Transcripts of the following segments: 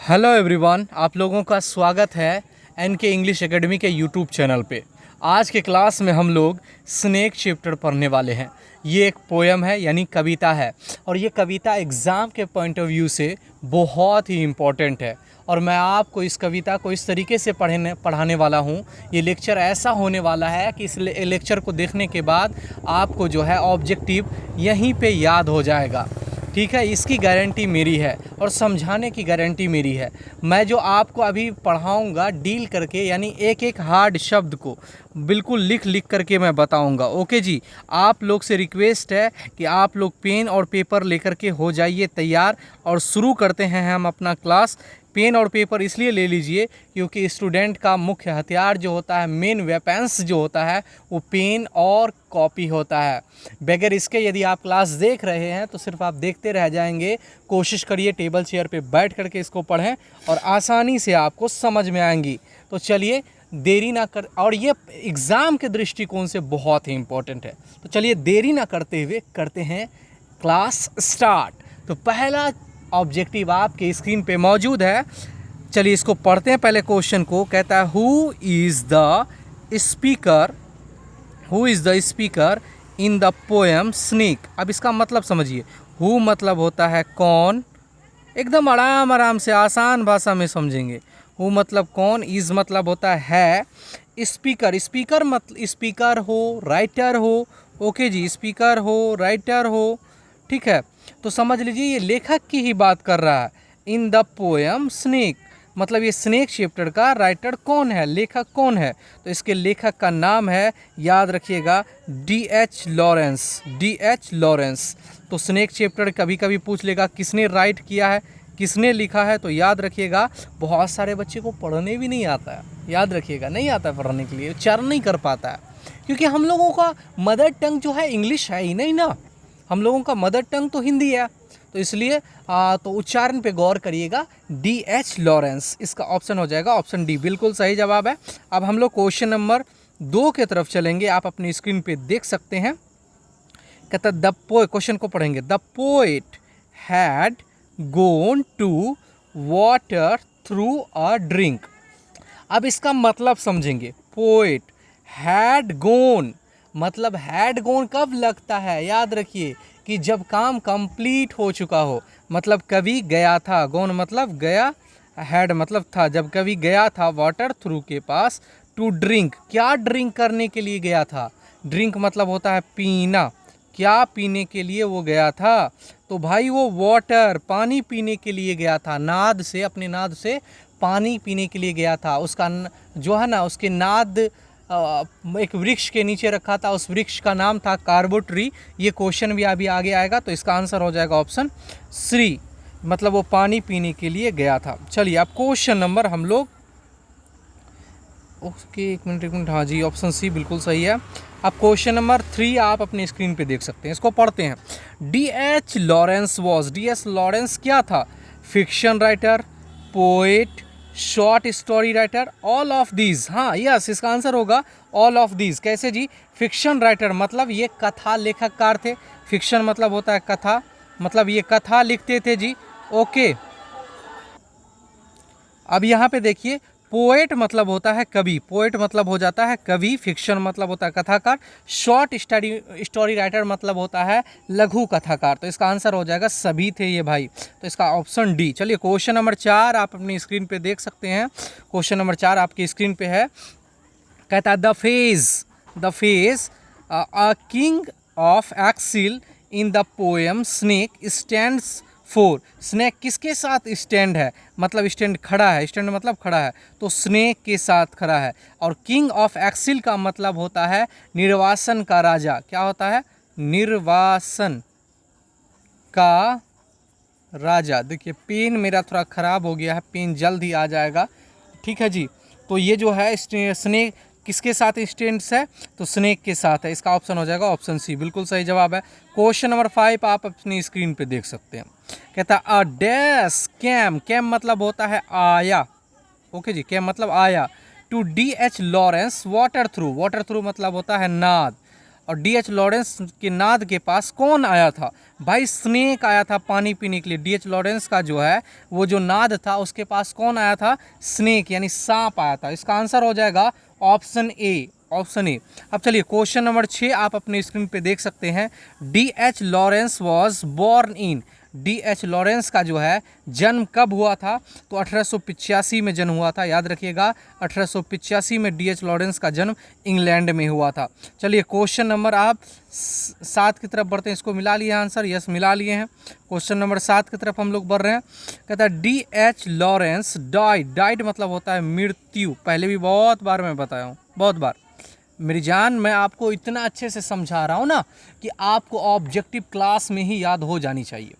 Hello everyone, आप लोगों का स्वागत है एनके इंग्लिश एकेडमी के यूट्यूब चैनल पे। आज के क्लास में हम लोग स्नेक चैप्टर पढ़ने वाले हैं। ये एक पोयम है यानी कविता है और ये कविता एग्ज़ाम के पॉइंट ऑफ व्यू से बहुत ही इम्पोर्टेंट है और मैं आपको इस कविता को इस तरीके से पढ़ाने वाला हूँ। ये लेक्चर ऐसा होने वाला है कि इस लेक्चर को देखने के बाद आपको जो है ऑब्जेक्टिव यहीं पे याद हो जाएगा। ठीक है, इसकी गारंटी मेरी है और समझाने की गारंटी मेरी है। मैं जो आपको अभी पढ़ाऊंगा डील करके यानी एक एक हार्ड शब्द को बिल्कुल लिख लिख करके मैं बताऊंगा। ओके जी, आप लोग से रिक्वेस्ट है कि आप लोग पेन और पेपर लेकर के हो जाइए तैयार और शुरू करते हैं हम अपना क्लास। पेन और पेपर इसलिए ले लीजिए क्योंकि स्टूडेंट का मुख्य हथियार जो होता है, मेन वेपन्स जो होता है, वो पेन और कॉपी होता है। बगैर इसके यदि आप क्लास देख रहे हैं तो सिर्फ आप देखते रह जाएंगे। कोशिश करिए टेबल चेयर पे बैठ करके इसको पढ़ें और आसानी से आपको समझ में आएंगी। तो चलिए देरी ना कर, और ये एग्ज़ाम के दृष्टिकोण से बहुत ही इम्पोर्टेंट है। तो चलिए देरी ना करते हुए करते हैं क्लास स्टार्ट। तो पहला ऑब्जेक्टिव आपके स्क्रीन पे मौजूद है। चलिए इसको पढ़ते हैं। पहले क्वेश्चन को कहता है who is the speaker in the poem snake. अब इसका मतलब समझिए। हु मतलब होता है कौन, एकदम आराम आराम से आसान भाषा में समझेंगे। हु मतलब कौन, इज़ मतलब होता है स्पीकर। स्पीकर हो, राइटर हो। ओके जी, स्पीकर हो, राइटर हो। ठीक है, तो समझ लीजिए ये लेखक की ही बात कर रहा है। इन द पोएम स्नेक मतलब ये स्नेक चैप्टर का राइटर कौन है, लेखक कौन है। तो इसके लेखक का नाम है, याद रखिएगा, D.H. लॉरेंस। तो स्नेक चैप्टर कभी कभी पूछ लेगा किसने राइट किया है, किसने लिखा है। तो याद रखिएगा, बहुत सारे बच्चे को पढ़ने भी नहीं आता है। याद रखिएगा, नहीं आता है पढ़ने के लिए, उच्चारण नहीं कर पाता है क्योंकि हम लोगों का मदर टंग जो है इंग्लिश है ही नहीं ना। हम लोगों का मदर टंग तो हिंदी है, तो इसलिए तो उच्चारण पे गौर करिएगा। D.H. लॉरेंस इसका ऑप्शन हो जाएगा, ऑप्शन डी बिल्कुल सही जवाब है। अब हम लोग क्वेश्चन नंबर 2 के तरफ चलेंगे। आप अपनी स्क्रीन पे देख सकते हैं। कहता द पोएट, क्वेश्चन को पढ़ेंगे। The poet had gone to water through a drink. अब इसका मतलब समझेंगे। पोएट हैड गोन मतलब हैड गोन कब लगता है, याद रखिए कि जब काम कंप्लीट हो चुका हो, मतलब कभी गया था। गोन मतलब गया, हैड मतलब था, जब कभी गया था वाटर थ्रू के पास, टू ड्रिंक क्या ड्रिंक करने के लिए गया था। ड्रिंक मतलब होता है पीना, क्या पीने के लिए वो गया था। तो भाई वो वाटर पानी पीने के लिए गया था, नाद से, अपने नाद से पानी पीने के लिए गया था। उसका जो है ना, उसके नाद एक वृक्ष के नीचे रखा था, उस वृक्ष का नाम था कार्बो ट्री। ये क्वेश्चन भी अभी आगे आएगा, तो इसका आंसर हो जाएगा ऑप्शन सी, मतलब वो पानी पीने के लिए गया था। चलिए अब क्वेश्चन नंबर हम लोग, ओके एक मिनट, हाँ जी ऑप्शन सी बिल्कुल सही है। अब क्वेश्चन नंबर 3 आप अपनी स्क्रीन पे देख सकते हैं, इसको पढ़ते हैं। D.H. लॉरेंस क्या था, fiction writer, poet, short story writer, all of these. हाँ यस, इसका आंसर होगा ऑल ऑफ दीज। कैसे जी, फिक्शन राइटर मतलब ये कथा लेखककार थे। फिक्शन मतलब होता है कथा, मतलब ये कथा लिखते थे जी। ओके, अब यहाँ पे देखिए, पोएट मतलब होता है कवि, पोएट मतलब हो जाता है कवि, फिक्शन मतलब होता है कथाकार, शॉर्ट स्टोरी राइटर मतलब होता है लघु कथाकार। तो इसका आंसर हो जाएगा, सभी थे ये भाई, तो इसका ऑप्शन डी। चलिए क्वेश्चन नंबर 4 आप अपनी स्क्रीन पे देख सकते हैं। क्वेश्चन नंबर 4 आपकी स्क्रीन पे है। कहता है the phase a king of exile in the poem snake stands for. Snake किसके साथ स्टैंड है, मतलब स्टैंड खड़ा है, स्टैंड मतलब खड़ा है, तो स्नेक के साथ खड़ा है। और किंग ऑफ एक्सिल का मतलब होता है निर्वासन का राजा। क्या होता है, निर्वासन का राजा। देखिए पेन मेरा थोड़ा ख़राब हो गया है, पेन जल्द ही आ जाएगा। ठीक है जी, तो ये जो है स्नेक किसके साथ स्टैंड्स है, तो स्नेक के साथ है। इसका ऑप्शन हो जाएगा ऑप्शन सी, बिल्कुल सही जवाब है। क्वेश्चन नंबर 5 आप अपनी स्क्रीन पे देख सकते हैं। कहता है अ डैश कैम मतलब होता है आया। ओके जी, कैम मतलब आया। To D.H. Lawrence water through मतलब होता है नाद। और डीएच लॉरेंस के नाद के पास कौन आया था? भाई स्नेक आया था पानी पीने के लिए। डीएच लॉरेंस का जो है वो जो नाद था उसके पास कौन आया था? स्नेक यानी सांप आया था। इसका आंसर हो जाएगा ऑप्शन ए, ऑप्शन ए। अब चलिए क्वेश्चन नंबर 6 आप अपने स्क्रीन पे देख सकते हैं। DH Lawrence was born in, DH Lawrence का जो है जन्म कब हुआ था? तो 1885 में जन्म हुआ था, याद रखिएगा 1885 में डीएच लॉरेंस का जन्म इंग्लैंड में हुआ था। चलिए क्वेश्चन नंबर आप 7 की तरफ बढ़ते हैं। इसको मिला लिए आंसर? यस मिला लिए हैं। क्वेश्चन नंबर 7 की तरफ हम लोग बढ़ रहे हैं। कहता है डीएच लॉरेंस डाइड, डाइड मतलब होता है मृत्यु। पहले भी बहुत बार मैं बताया हूँ, बहुत बार मेरी जान, मैं आपको इतना अच्छे से समझा रहा हूँ ना कि आपको ऑब्जेक्टिव क्लास में ही याद हो जानी चाहिए,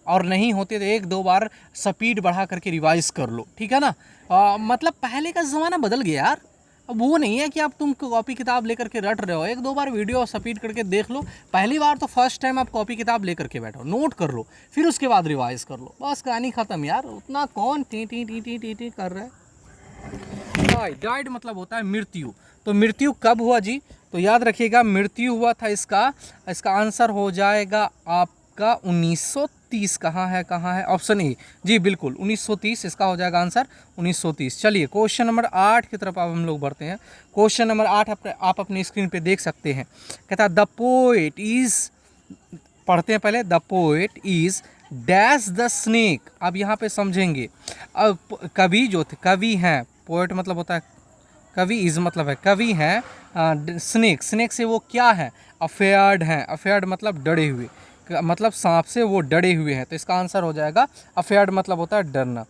और नहीं होते तो 1-2 बार स्पीड बढ़ा करके रिवाइज कर लो, ठीक है ना। मतलब पहले का ज़माना बदल गया यार। अब वो नहीं है कि आप तुम कॉपी किताब लेकर के रट रहे हो। 1-2 बार वीडियो स्पीड करके देख लो। पहली बार तो फर्स्ट टाइम आप कॉपी किताब लेकर के बैठो, नोट कर लो, फिर उसके बाद रिवाइज कर लो, बस कहानी ख़त्म यार। उतना कौन T T T T T T कर रहा है। डाइड मतलब होता है मृत्यु। तो मृत्यु कब हुआ जी? तो याद रखिएगा मृत्यु हुआ था इसका आंसर हो जाएगा आपका 1930। कहाँ है ऑप्शन ए जी, बिल्कुल 1930 इसका हो जाएगा आंसर, 1930। चलिए क्वेश्चन नंबर 8 की तरफ अब हम लोग बढ़ते हैं। क्वेश्चन नंबर 8 आप अपनी स्क्रीन पे देख सकते हैं। कहता है द पोएट इज, पढ़ते हैं पहले, the poet is dash the snake. अब यहाँ पे समझेंगे। अब कवि जो थे, कवि हैं, पोएट मतलब होता है कवि, इज मतलब है कवि हैं, स्नेक, स्नेक से वो क्या है? अफेयर्ड हैं। अफेयर्ड मतलब डरे हुए, मतलब सांप से वो डरे हुए हैं। तो इसका आंसर हो जाएगा अफेयर्ड मतलब होता है डरना।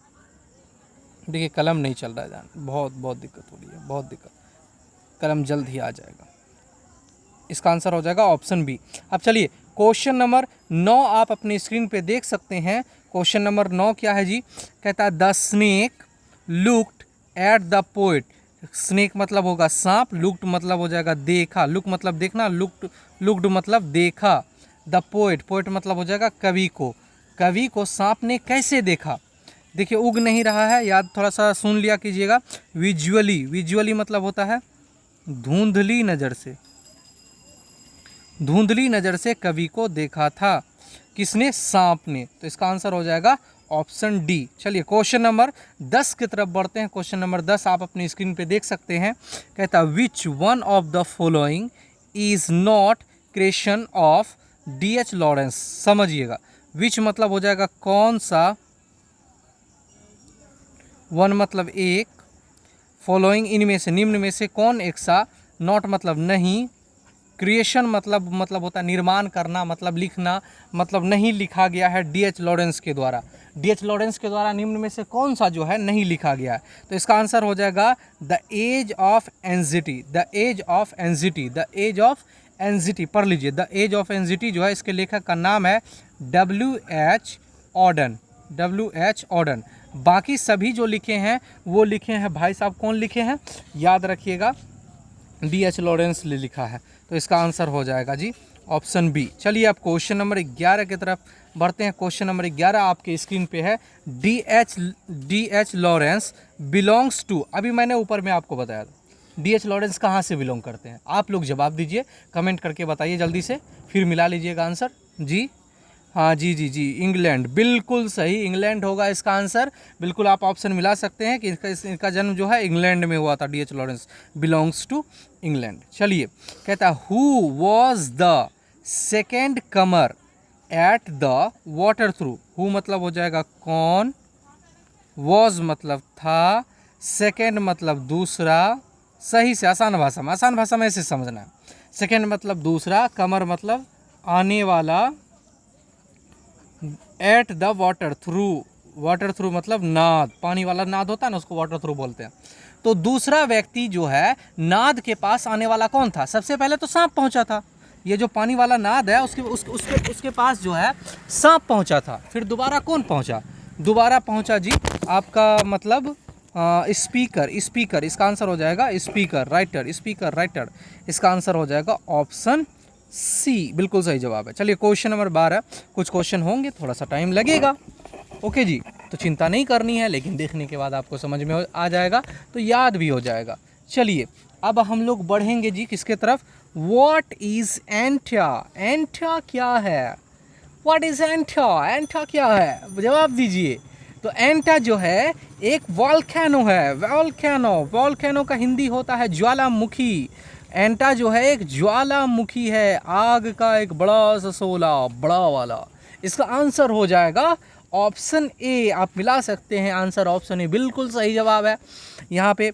देखिए कलम नहीं चल रहा है जान, बहुत दिक्कत हो रही है, बहुत दिक्कत। कलम जल्द ही आ जाएगा। इसका आंसर हो जाएगा ऑप्शन बी। अब चलिए क्वेश्चन नंबर 9 आप अपनी स्क्रीन पे देख सकते हैं। क्वेश्चन नंबर 9 क्या है जी? कहता है the snake looked at the poet. Snake मतलब होगा सांप, लुक्ड मतलब हो जाएगा देखा, लुक मतलब देखना, लुक्ड मतलब देखा। द पोएट, पोएट मतलब हो जाएगा कवि को, कवि को सांप ने कैसे देखा? देखिए उग नहीं रहा है, याद थोड़ा सा सुन लिया कीजिएगा। विजुअली, विजुअली मतलब होता है धुंधली नज़र से, धुंधली नज़र से कवि को देखा था। किसने? सांप ने। तो इसका आंसर हो जाएगा ऑप्शन डी। चलिए क्वेश्चन नंबर 10 की तरफ बढ़ते हैं। क्वेश्चन नंबर 10 आप अपनी स्क्रीन पे देख सकते हैं। कहता है which one of the following is not creation of DH Lawrence. समझिएगा, विच मतलब हो जाएगा कौन सा, वन मतलब एक, फॉलोइंग इनमें से, निम्न में से कौन एक सा, नॉट मतलब नहीं, क्रिएशन मतलब होता है निर्माण करना, मतलब लिखना, मतलब नहीं लिखा गया है डीएच लॉरेंस के द्वारा। डीएच लॉरेंस के द्वारा निम्न में से कौन सा जो है नहीं लिखा गया है? तो इसका आंसर हो जाएगा the age of anxiety, the age of anxiety, the age of anxiety. पढ़ लीजिए, द एज ऑफ एंजिटी जो है इसके लेखक का नाम है W.H. Auden, W.H. ऑडन। बाकी सभी जो लिखे हैं वो लिखे हैं भाई साहब, कौन लिखे हैं? याद रखिएगा डीएच लॉरेंस ने लिखा है। तो इसका आंसर हो जाएगा जी ऑप्शन बी। चलिए आप क्वेश्चन नंबर 11 की तरफ बढ़ते हैं। क्वेश्चन नंबर 11 आपके स्क्रीन पे है। डीएच लॉरेंस बिलोंग्स टू, अभी मैंने ऊपर में आपको बताया था डीएच लॉरेंस कहाँ से बिलोंग करते हैं। आप लोग जवाब दीजिए, कमेंट करके बताइए जल्दी से, फिर मिला लीजिएगा आंसर। जी हाँ, जी, इंग्लैंड, बिल्कुल सही, इंग्लैंड होगा इसका आंसर। बिल्कुल आप ऑप्शन मिला सकते हैं कि इनका जन्म जो है इंग्लैंड में हुआ था। DH Lawrence belongs to England. चलिए कहता है who was the second comer at the water through. Who मतलब हो जाएगा कौन, वॉज मतलब था, सेकेंड मतलब दूसरा। सही से आसान भाषा में ऐसे समझना है। सेकेंड मतलब दूसरा, कमर मतलब आने वाला, eight the water through, water through मतलब नाद, पानी वाला नाद होता है ना, उसको वाटर थ्रू बोलते हैं। तो दूसरा व्यक्ति जो है नाद के पास आने वाला कौन था? सबसे पहले तो सांप पहुंचा था। ये जो पानी वाला नाद है उसके पास जो है सांप पहुंचा था। फिर दोबारा कौन पहुंचा? दोबारा पहुंचा जी आपका मतलब स्पीकर। इसका आंसर हो जाएगा स्पीकर राइटर। इसका आंसर हो जाएगा ऑप्शन सी, बिल्कुल सही जवाब है। चलिए क्वेश्चन नंबर 12, कुछ क्वेश्चन होंगे, थोड़ा सा टाइम लगेगा, ओके जी, तो चिंता नहीं करनी है, लेकिन देखने के बाद आपको समझ में आ जाएगा, तो याद भी हो जाएगा। चलिए अब हम लोग बढ़ेंगे जी किसके तरफ? What is एंटा? एंटा क्या है? What is एंटा? एंटा क्या है? जवाब दीजिए। तो एंटा जो है एक वॉल्केनो है। वॉल्केनो, वॉल्केनो का हिंदी होता है ज्वालामुखी। एंटा जो है एक ज्वालामुखी है, आग का एक बड़ा सा शोला, बड़ा वाला। इसका आंसर हो जाएगा ऑप्शन ए। आप मिला सकते हैं, आंसर ऑप्शन ए बिल्कुल सही जवाब है। यहाँ पे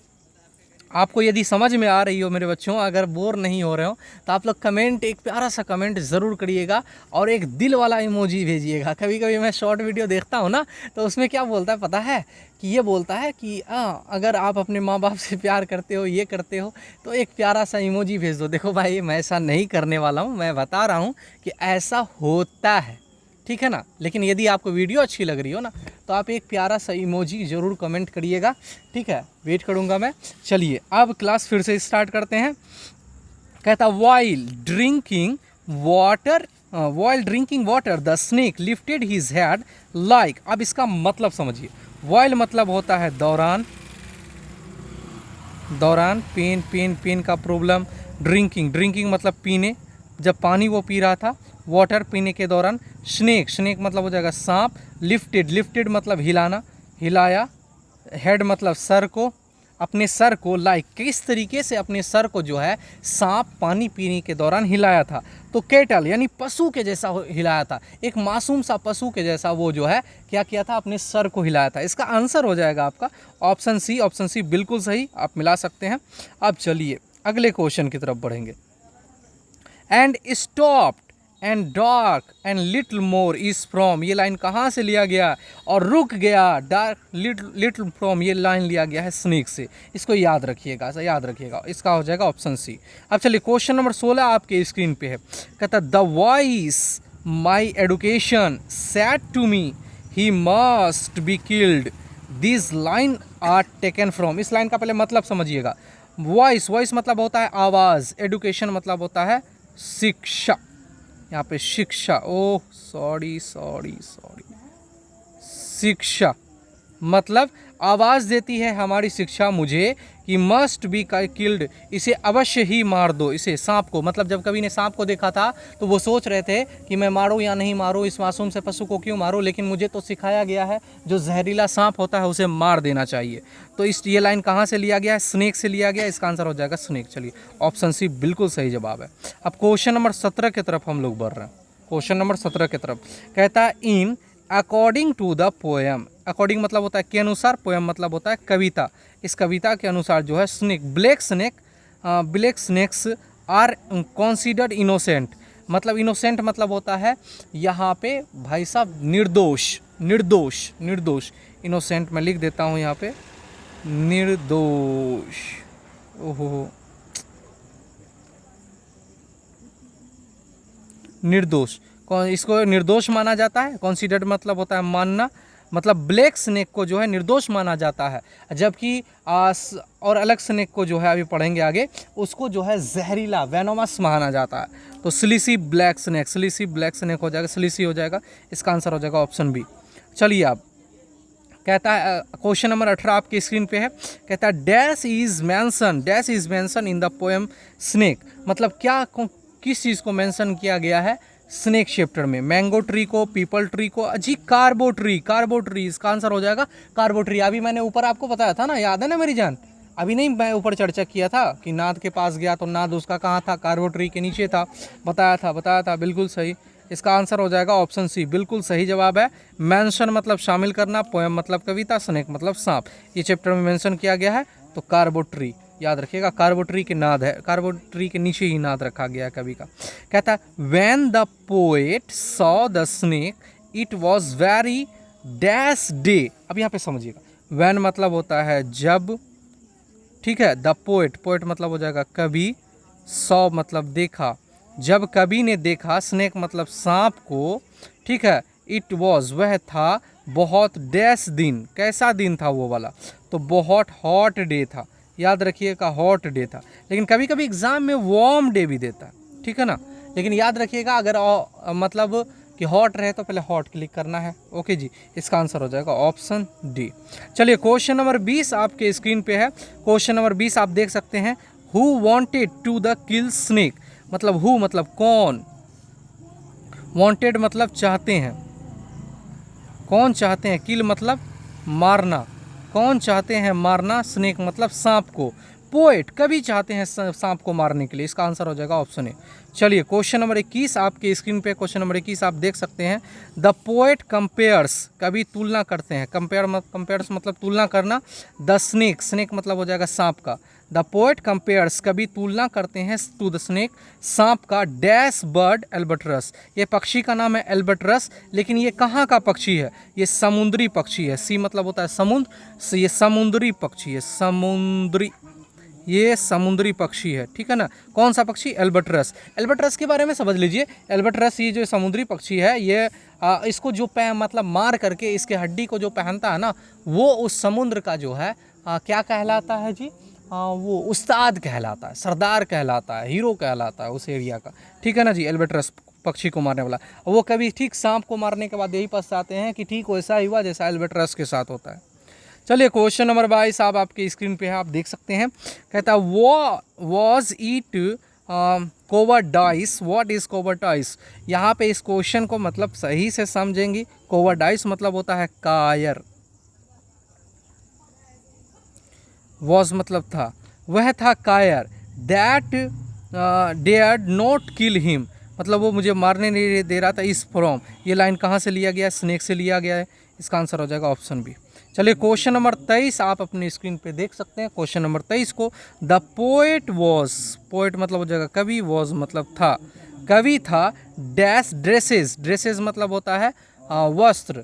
आपको यदि समझ में आ रही हो मेरे बच्चों, अगर बोर नहीं हो रहे हो, तो आप लोग कमेंट, एक प्यारा सा कमेंट ज़रूर करिएगा और एक दिल वाला इमोजी भेजिएगा। कभी कभी मैं शॉर्ट वीडियो देखता हूँ ना, तो उसमें क्या बोलता है पता है? कि ये बोलता है कि अगर आप अपने माँ बाप से प्यार करते हो, ये करते हो, तो एक प्यारा सा इमोजी भेज दो। देखो भाई, मैं ऐसा नहीं करने वाला हूँ, मैं बता रहा हूँ कि ऐसा होता है, ठीक है ना। लेकिन यदि आपको वीडियो अच्छी लग रही हो ना, तो आप एक प्यारा सा इमोजी ज़रूर कमेंट करिएगा, ठीक है। वेट करूँगा मैं। चलिए अब क्लास फिर से स्टार्ट करते हैं। कहता while drinking water the snake lifted his head like. अब इसका मतलब समझिए। वाइल मतलब होता है दौरान, दौरान, पेन का प्रॉब्लम। ड्रिंकिंग मतलब पीने, जब पानी वो पी रहा था। वाटर पीने के दौरान। स्नेक मतलब हो जाएगा सांप। लिफ्टेड मतलब हिलाना, हिलाया। हेड मतलब सर को, अपने सर को लाइक किस तरीके से अपने सर को जो है सांप पानी पीने के दौरान हिलाया था। तो कैटल यानी पशु के जैसा हिलाया था, एक मासूम सा पशु के जैसा वो जो है क्या किया था, अपने सर को हिलाया था। इसका आंसर हो जाएगा आपका ऑप्शन सी। ऑप्शन सी बिल्कुल सही, आप मिला सकते हैं। अब चलिए अगले क्वेश्चन की तरफ बढ़ेंगे। And stopped and dark and little more is from, ये लाइन कहाँ से लिया गया? और रुक गया, डार्क लिटिल फ्रॉम, ये लाइन लिया गया है स्नेक से। इसको याद रखिएगा, याद रखिएगा। इसका हो जाएगा ऑप्शन सी। अब चलिए क्वेश्चन नंबर 16 आपके स्क्रीन पे है। कहता the voice my education said to me he must be killed, this line are taken from. इस लाइन का पहले मतलब समझिएगा। वॉइस मतलब होता है आवाज़, एडुकेशन मतलब होता है शिक्षा। यहाँ पे शिक्षा, ओह सॉरी, शिक्षा मतलब आवाज़ देती है हमारी शिक्षा मुझे कि मस्ट बी किल्ड, इसे अवश्य ही मार दो। इसे सांप को, मतलब जब कभी ने सांप को देखा था तो वो सोच रहे थे कि मैं मारूं या नहीं मारूं, इस मासूम से पशु को क्यों मारूं, लेकिन मुझे तो सिखाया गया है जो जहरीला सांप होता है उसे मार देना चाहिए। तो ये लाइन कहाँ से लिया गया है? स्नेक से लिया गया। इसका आंसर हो जाएगा स्नेक। चलिए ऑप्शन सी बिल्कुल सही जवाब है। अब क्वेश्चन नंबर 17 की तरफ हम लोग बढ़ रहे हैं। क्वेश्चन नंबर 17 की तरफ कहता है in according to the poem. According मतलब होता है के अनुसार, पोएम मतलब होता है कविता। इस कविता के अनुसार जो है black snakes are considered innocent. मतलब इनोसेंट मतलब होता है यहाँ पे भाई साहब निर्दोष। इनोसेंट मैं लिख देता हूँ यहाँ पे, निर्दोष। ओहो, निर्दोष, इसको निर्दोष माना जाता है। कॉन्सिडर्ड मतलब होता है मानना, मतलब ब्लैक स्नेक को जो है निर्दोष माना जाता है, जबकि और अलग स्नेक को जो है अभी पढ़ेंगे आगे, उसको जो है जहरीला वेनोमस माना जाता है। तो स्लिसी ब्लैक स्नेक हो जाएगा, स्लिसी हो जाएगा। इसका आंसर हो जाएगा ऑप्शन बी। चलिए आप कहता है क्वेश्चन नंबर 18 आपकी स्क्रीन पे है। कहता है dash is mention in the poem snake. मतलब क्या, किस चीज़ को मेंशन किया गया है स्नेक चैप्टर में? मैंगो ट्री को, पीपल ट्री को, जी कार्बो ट्री। इसका आंसर हो जाएगा कार्बो ट्री। अभी मैंने ऊपर आपको बताया था ना, याद है ना मेरी जान? अभी नहीं मैं ऊपर चर्चा किया था कि नाद के पास गया तो नाद उसका कहाँ था? कार्बो ट्री के नीचे था। बताया था बिल्कुल सही। इसका आंसर हो जाएगा ऑप्शन सी, बिल्कुल सही जवाब है। मेंशन मतलब शामिल करना, पोएम मतलब कविता, स्नेक मतलब सांप। ये चैप्टर में मेंशन किया गया है तो कार्बो ट्री याद रखिएगा। कार्बो ट्री के नाद है, कार्बो ट्री के नीचे ही नाद रखा गया है कवि का। कहता है when the poet saw the snake it was very dash day. अब यहाँ पे समझिएगा, व्हेन मतलब होता है जब, ठीक है। द पोएट मतलब हो जाएगा कवि, सॉ मतलब देखा, जब कवि ने देखा, स्नेक मतलब सांप को, ठीक है। इट वॉज वह था, बहुत डैश दिन, कैसा दिन था वो वाला? तो बहुत हॉट डे था, याद रखिएगा हॉट डे था। लेकिन कभी कभी एग्जाम में वार्म डे भी देता है, ठीक है ना। लेकिन याद रखिएगा अगर मतलब कि हॉट रहे तो पहले हॉट क्लिक करना है। ओके जी, इसका आंसर हो जाएगा ऑप्शन डी। चलिए क्वेश्चन नंबर 20 आपके स्क्रीन पे है। क्वेश्चन नंबर 20 आप देख सकते हैं। Who wanted to the kill snake. मतलब हु मतलब कौन, वांटेड मतलब चाहते हैं, कौन चाहते हैं, किल मतलब मारना, कौन चाहते हैं मारना, स्नेक मतलब सांप को, पोएट कभी चाहते हैं सांप को मारने के लिए। इसका आंसर हो जाएगा ऑप्शन ए। चलिए क्वेश्चन नंबर 21 आपके स्क्रीन पे, क्वेश्चन नंबर 21 आप देख सकते हैं। द पोएट कंपेयर्स कभी तुलना करते हैं, कंपेयर्स मतलब तुलना करना, द स्नेक, स्नेक मतलब हो जाएगा सांप का, द पोएट कंपेयर्स कभी तुलना करते हैं टू द स्नेक सांप का, डैश बर्ड एल्बट्रस, ये पक्षी का नाम है एल्बट्रस, लेकिन ये कहाँ का पक्षी है, ये समुद्री पक्षी है, सी मतलब होता है समुद्र, ये समुद्री पक्षी है, समुद्री, ये समुद्री पक्षी है, ठीक है ना। कौन सा पक्षी, एल्बट्रस। एल्बट्रस के बारे में समझ लीजिए, एल्बट्रस ये जो समुद्री पक्षी है, ये इसको जो मतलब मार करके इसके हड्डी को जो पहनता है ना, वो उस समुद्र का जो है क्या कहलाता है जी, वो उस्ताद कहलाता है, सरदार कहलाता है, हीरो कहलाता है उस एरिया का, ठीक है ना जी। एल्बट्रस पक्षी को मारने वाला, वो कभी ठीक सांप को मारने के बाद यही पछताते हैं कि ठीक वैसा ही हुआ जैसा एल्बट्रस के साथ होता है। चलिए क्वेश्चन नंबर 22 आप आपके स्क्रीन पे है, आप देख सकते हैं। कहता है वॉज ईट कोवर्डाइस, व्हाट इज कोवर्डाइस। यहाँ पे इस क्वेश्चन को मतलब सही से समझेंगी, कोवर्डाइस मतलब होता है कायर, वॉज मतलब था, वह था कायर, that dared not kill him, मतलब वो मुझे मारने नहीं दे रहा था, इस फ्रॉम, ये लाइन कहाँ से लिया गया है, स्नेक से लिया गया है। इसका आंसर हो जाएगा ऑप्शन बी। चलिए क्वेश्चन नंबर 23 आप अपनी स्क्रीन पे देख सकते हैं। क्वेश्चन नंबर 23 को, द पोएट वॉज, पोएट मतलब हो जाएगा कवि, वॉज मतलब था, कवि था, डैश ड्रेसेस, ड्रेसेस मतलब होता है वस्त्र,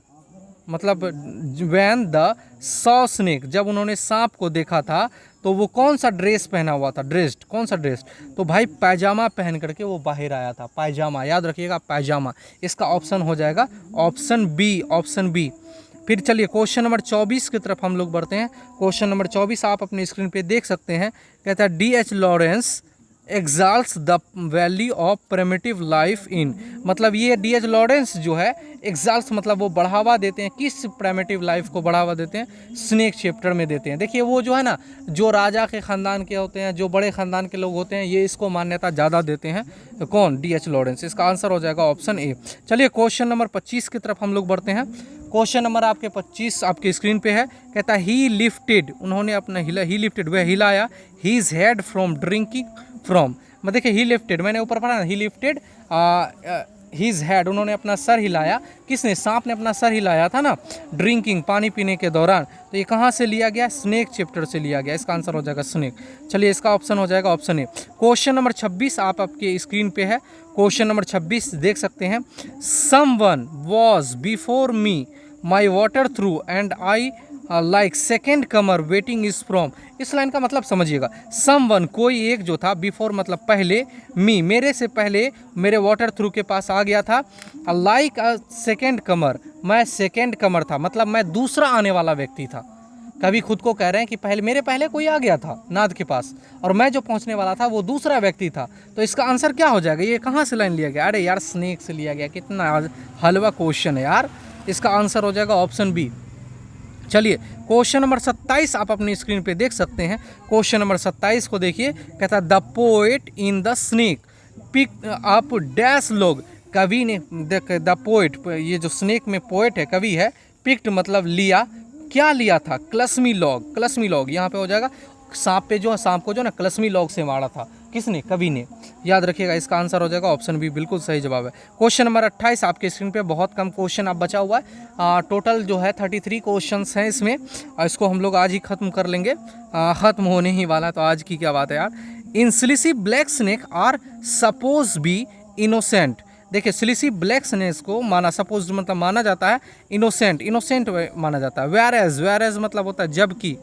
मतलब वैन द सॉ स्नेक, जब उन्होंने सांप को देखा था तो वो कौन सा ड्रेस पहना हुआ था, ड्रेस्ड, कौन सा ड्रेस, तो भाई पैजामा पहन करके वो बाहर आया था, पैजामा, याद रखिएगा पैजामा। इसका ऑप्शन हो जाएगा ऑप्शन बी, ऑप्शन बी। फिर चलिए क्वेश्चन नंबर 24 की तरफ हम लोग बढ़ते हैं। क्वेश्चन नंबर 24 आप अपनी स्क्रीन पे देख सकते हैं। कहता है D.H. Lawrence exalts the value of primitive life in, मतलब ये D.H. लॉरेंस जो है एग्जाल्ट्स मतलब वो बढ़ावा देते हैं, किस प्रिमिटिव लाइफ को बढ़ावा देते हैं, स्नेक चैप्टर में देते हैं। देखिए वो जो है ना, जो राजा के ख़ानदान के होते हैं, जो बड़े ख़ानदान के लोग होते हैं, ये इसको मान्यता ज़्यादा देते हैं। तो कौन, D.H. लॉरेंस। इसका आंसर हो जाएगा ऑप्शन ए। चलिए क्वेश्चन नंबर 25 की तरफ हम लोग बढ़ते हैं। क्वेश्चन नंबर आपके 25 आपके स्क्रीन पे है। कहता है ही लिफ्टेड, उन्होंने अपना ही लिफ्टेड वह हिलाया, his head from drinking from, मैं देखिए ही लिफ्टेड, मैंने ऊपर पढ़ा ना, ही लिफ्टेड हीज हेड, उन्होंने अपना सर हिलाया, किसने, सांप ने अपना सर हिलाया था ना ड्रिंकिंग, पानी पीने के दौरान। तो ये कहाँ से लिया गया, स्नेक चैप्टर से लिया गया। इसका आंसर हो जाएगा स्नेक। चलिए इसका ऑप्शन हो जाएगा ऑप्शन ए। क्वेश्चन नंबर 26 आप आपके स्क्रीन पे है। क्वेश्चन नंबर 26 देख सकते हैं। Someone was before me my water through and I like second Qamar waiting is from, इस लाइन का मतलब समझिएगा। समवन कोई एक जो था, बिफोर मतलब पहले, मी मेरे से पहले मेरे वाटर थ्रू के पास आ गया था, लाइक अ सेकेंड कमर मैं सेकेंड कमर था, मतलब मैं दूसरा आने वाला व्यक्ति था। कभी खुद को कह रहे हैं कि पहले मेरे पहले कोई आ गया था नाद के पास और मैं जो पहुंचने वाला था वो दूसरा व्यक्ति था। तो इसका आंसर क्या हो जाएगा, ये कहाँ से लाइन लिया गया, अरे यार स्नेक से लिया गया। कितना हलवा क्वेश्चन है यार। इसका आंसर हो जाएगा ऑप्शन बी। चलिए क्वेश्चन नंबर 27 आप अपनी स्क्रीन पे देख सकते हैं। क्वेश्चन नंबर 27 को देखिए। कहता है the poet in the snake pick up dash लोग, कवि ने, द पोएट, ये जो स्नेक में पोएट है कवि है, पिक्ड मतलब लिया, क्या लिया था, क्लस्मी लॉग, क्लस्मी लॉग यहाँ पे हो जाएगा। सांप पे जो, सांप को जो ना क्लस्मी लॉग से मारा था, किसने, कवि ने, याद रखिएगा। इसका आंसर हो जाएगा ऑप्शन बी, बिल्कुल सही जवाब है। क्वेश्चन नंबर 28 आपके स्क्रीन पे, बहुत कम क्वेश्चन आप बचा हुआ है। टोटल जो है 33 क्वेश्चंस हैं इसमें। इसको हम लोग आज ही ख़त्म कर लेंगे, ख़त्म होने ही वाला है, तो आज की क्या बात है यार। In Sicily black snake are suppose be innocent, देखिए सिलिसी ब्लैक स्नेक को माना, सपोज मतलब माना जाता है, इनोसेंट, इनोसेंट माना जाता है। वेयरएज, वेयरएज मतलब होता है जबकि,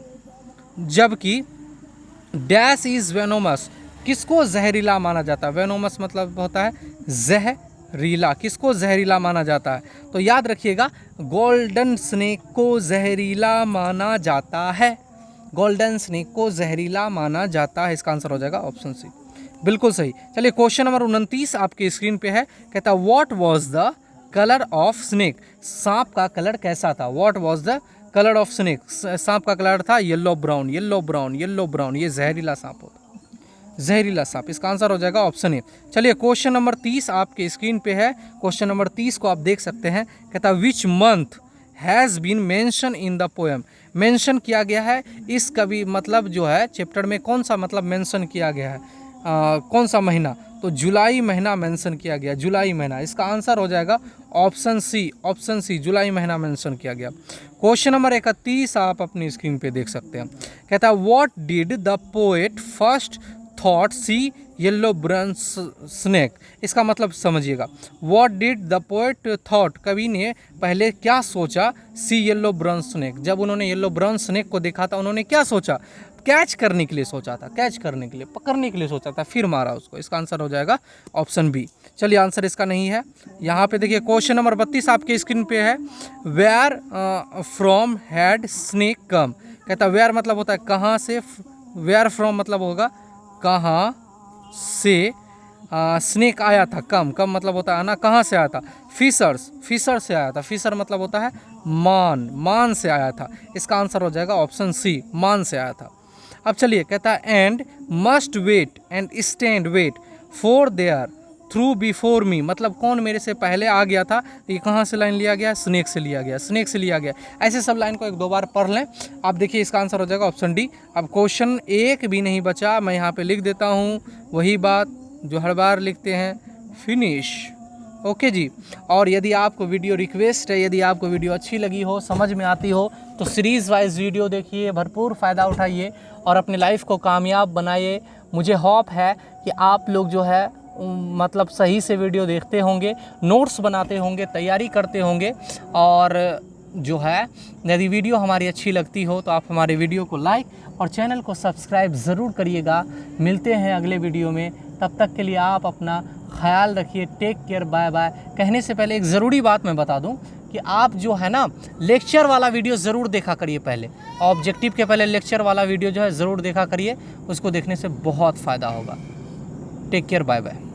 जबकि डैश इज वेनोमस, किसको जहरीला माना जाता है, वेनोमस मतलब होता है जहरीला, किसको जहरीला माना जाता है। तो याद रखिएगा गोल्डन स्नेक को जहरीला माना जाता है, गोल्डन स्नेक को जहरीला माना जाता है। इसका आंसर हो जाएगा ऑप्शन सी, बिल्कुल सही। चलिए क्वेश्चन नंबर 29 आपके स्क्रीन पे है। कहता है what was the colour of snake, सांप का कलर कैसा था, what was the colour of snake, सांप का कलर था yellow brown, yellow brown, yellow brown, ये जहरीला सांप होता। जहरीला सांप। इसका आंसर हो जाएगा ऑप्शन ए। चलिए क्वेश्चन नंबर 30 आपके स्क्रीन पे है। क्वेश्चन नंबर 30 को आप देख सकते हैं। कहता है which month has been mention in the poem. Mention किया गया है इस कवि मतलब जो है चैप्टर में कौन सा मतलब मेंशन किया गया है, कौन सा महीना, तो जुलाई महीना मेंशन किया गया, जुलाई महीना। इसका आंसर हो जाएगा ऑप्शन सी, ऑप्शन सी, जुलाई महीना मेंशन किया गया। क्वेश्चन नंबर 31 आप अपनी स्क्रीन पे देख सकते हैं। कहता है what did the poet first thought see yellow brown snake. इसका मतलब समझिएगा, what did the poet thought, कवि ने पहले क्या सोचा, सी येलो ब्राउन स्नेक। जब उन्होंने येलो ब्राउन स्नेक को देखा था उन्होंने क्या सोचा, कैच करने के लिए सोचा था, कैच करने के लिए, पकड़ने के लिए सोचा था, फिर मारा उसको। इसका आंसर हो जाएगा ऑप्शन बी। चलिए आंसर इसका नहीं है। यहाँ पे देखिए क्वेश्चन नंबर 32 आपके स्क्रीन पे है। वेयर फ्रॉम हैड स्नेक कम। कहता है वेयर मतलब होता है कहाँ से, वेयर फ्रॉम मतलब होगा कहाँ से, स्नेक आया था, कम, कम मतलब होता है आना, कहाँ से आया था, फिशर्स, फिशर से आया था, फिशर मतलब होता है मान, मान से आया था। इसका आंसर हो जाएगा ऑप्शन सी, मान से आया था। अब चलिए कहता है and must wait and stand wait for there through before me, मतलब कौन मेरे से पहले आ गया था। ये कहाँ से लाइन लिया गया, स्नेक से लिया गया, स्नेक से लिया गया। ऐसे सब लाइन को एक दो बार पढ़ लें। आप देखिए इसका आंसर हो जाएगा ऑप्शन डी। अब क्वेश्चन एक भी नहीं बचा, मैं यहाँ पे लिख देता हूँ वही बात जो हर बार लिखते हैं, फिनिश। ओके जी। और यदि आपको वीडियो रिक्वेस्ट है, यदि आपको वीडियो अच्छी लगी हो, समझ में आती हो, तो सीरीज़ वाइज वीडियो देखिए, भरपूर फ़ायदा उठाइए और अपने लाइफ को कामयाब बनाइए। मुझे होप है कि आप लोग जो है मतलब सही से वीडियो देखते होंगे, नोट्स बनाते होंगे, तैयारी करते होंगे। और जो है यदि वीडियो हमारी अच्छी लगती हो तो आप हमारे वीडियो को लाइक और चैनल को सब्सक्राइब ज़रूर करिएगा। मिलते हैं अगले वीडियो में, तब तक के लिए आप अपना ख्याल रखिए। Take care, bye bye. कहने से पहले एक ज़रूरी बात मैं बता दूं कि आप जो है ना लेक्चर वाला वीडियो ज़रूर देखा करिए पहले, ऑब्जेक्टिव के पहले लेक्चर वाला वीडियो जो है ज़रूर देखा करिए, उसको देखने से बहुत फ़ायदा होगा। Take care, bye bye.